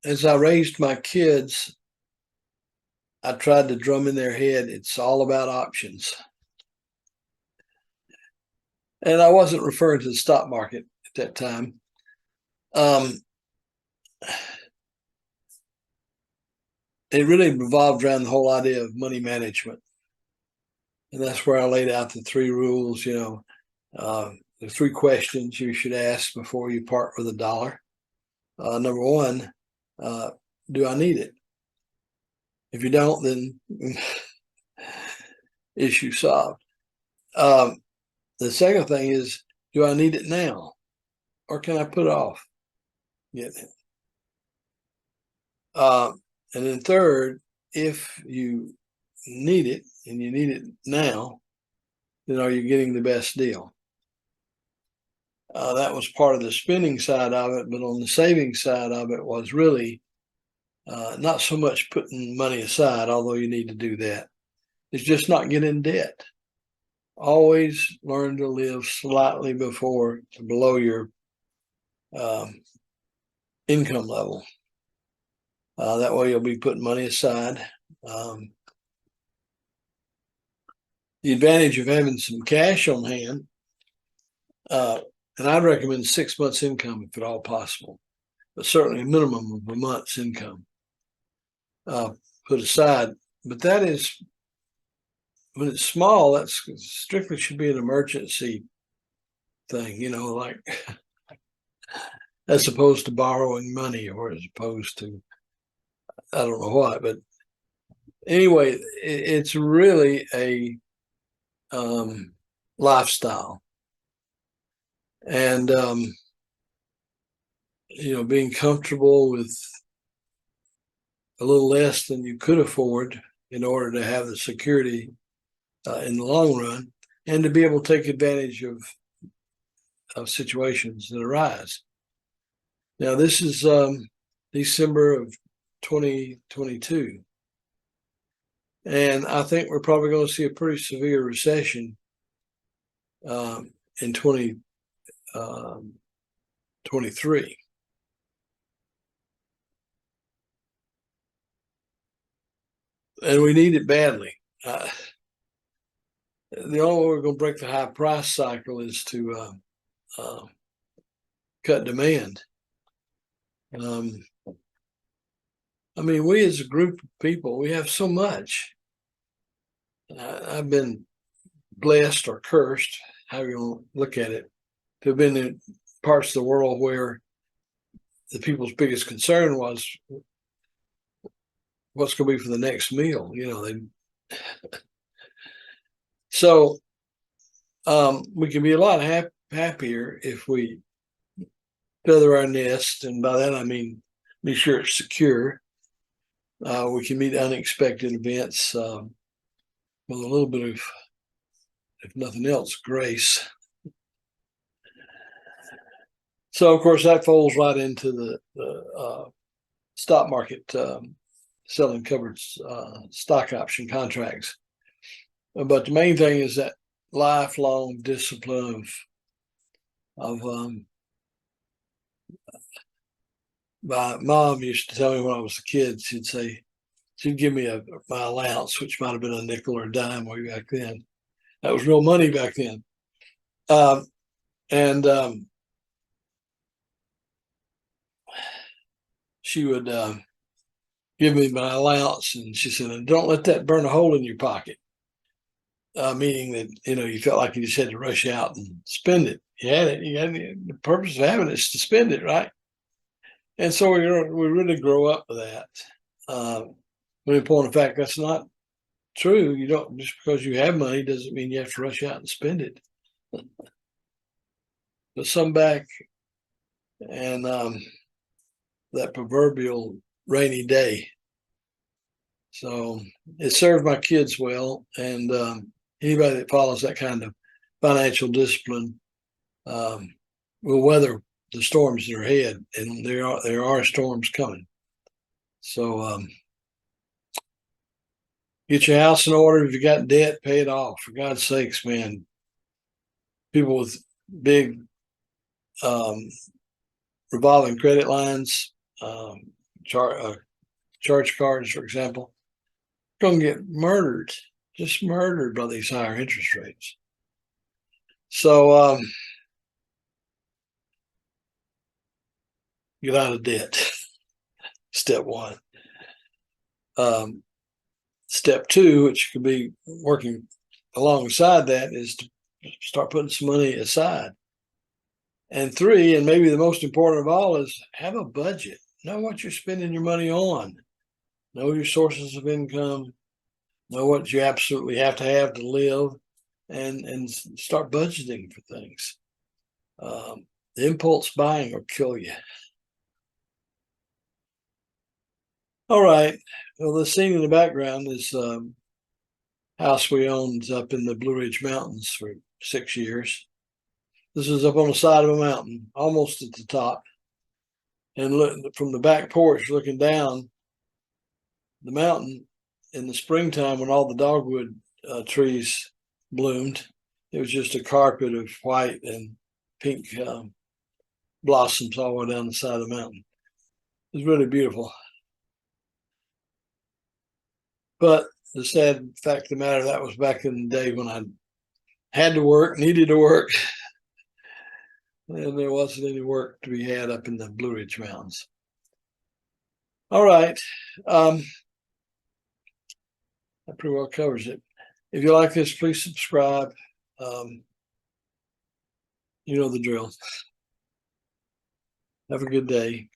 as I raised my kids, I tried to drum in their head, it's all about options. And I wasn't referring to the stock market at that time. It really revolved around the whole idea of money management. And that's where I laid out the three rules, the three questions you should ask before you part with a dollar. Number one, do I need it? If you don't, then issue solved. The second thing is, do I need it now? Or can I put it off getting it? And then third, if you need it and you need it now, then are you getting the best deal? That was part of the spending side of it, but on the saving side of it was really not so much putting money aside, although you need to do that. It's just not get in debt. Always learn to live slightly below your income level. That way you'll be putting money aside. The advantage of having some cash on hand, and I'd recommend 6 months income if at all possible, but certainly a minimum of a month's income put aside. But that is, when it's small, that's strictly should be an emergency thing, like as opposed to borrowing money or as opposed to, I don't know what, but anyway, it's really a lifestyle. And, being comfortable with a little less than you could afford in order to have the security in the long run, and to be able to take advantage of situations that arise. Now, this is December of 2022. And I think we're probably going to see a pretty severe recession in 2023. And we need it badly. The only way we're going to break the high price cycle is to cut demand. We as a group of people, we have so much. I've been blessed or cursed, however you want to look at it, to have been in parts of the world where the people's biggest concern was what's going to be for the next meal. So we can be a lot happier if we feather our nest, and by that I mean be sure it's secure. We can meet unexpected events with a little bit of, if nothing else, grace. So, of course, that folds right into the stock market, selling covered stock option contracts. But the main thing is that lifelong discipline of my mom used to tell me when I was a kid, she'd give me my allowance, which might have been a nickel or a dime way back then. That was real money back then. She would give me my allowance, and she said, "Don't let that burn a hole in your pocket." Meaning that, you felt like you just had to rush out and spend it. You had it. The purpose of having it is to spend it, right? And so we really grow up with that. When in point of fact, that's not true. You don't, just because you have money doesn't mean you have to rush out and spend it. But some back, and that proverbial rainy day. So it served my kids well, and anybody that follows that kind of financial discipline will weather the storms that are ahead, and there are storms coming. So get your house in order. If you got debt, pay it off. For God's sakes, man. People with big revolving credit lines, charge cards, for example, going to get murdered, just murdered by these higher interest rates. So get out of debt. Step one. Step two, which could be working alongside that, is to start putting some money aside. And three, and maybe the most important of all, is have a budget. Know what you're spending your money on. Know your sources of income. Know what you absolutely have to live, and start budgeting for things. The impulse buying will kill you. All right. Well, the scene in the background is house we owned up in the Blue Ridge Mountains for 6 years. This is up on the side of a mountain, almost at the top. And look, from the back porch, looking down the mountain in the springtime when all the dogwood trees bloomed, it was just a carpet of white and pink blossoms all the way down the side of the mountain. It was really beautiful. But the sad fact of the matter, that was back in the day when I had to work, needed to work, and there wasn't any work to be had up in the Blue Ridge Mountains. All right. That pretty well covers it. If you like this, please subscribe. You know the drill. Have a good day.